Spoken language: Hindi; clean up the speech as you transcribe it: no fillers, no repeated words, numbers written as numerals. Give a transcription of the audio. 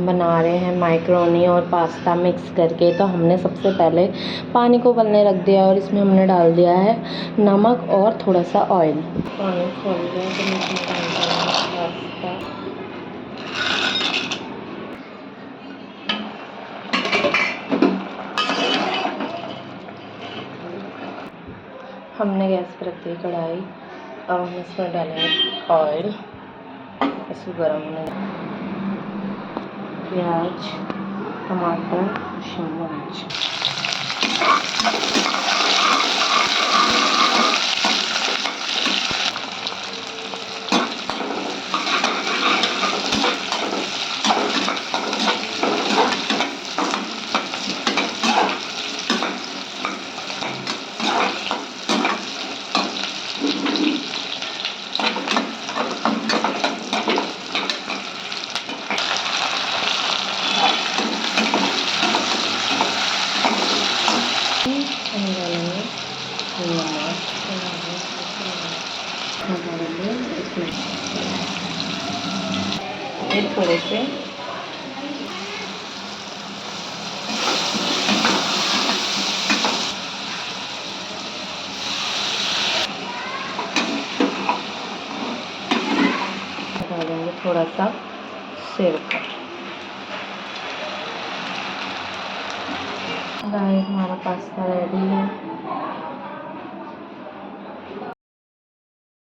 बना रहे हैं मैक्रोनी और पास्ता मिक्स करके। तो हमने सबसे पहले पानी को उबलने रख दिया और इसमें हमने डाल दिया है नमक और थोड़ा सा ऑयल। पानी खोल दिया तो इसमें डाल दिया पास्ता। हमने गैस पर रख दी कढ़ाई। अब हम इसमें डालेंगे ऑयल, इसको गर्म होने देंगे। प्याज, टमाटर, शिमला मिर्च, इसमें थोड़े से डालेंगे थोड़ा सा सिरका। गाइस हमारा पास्ता रेडी है।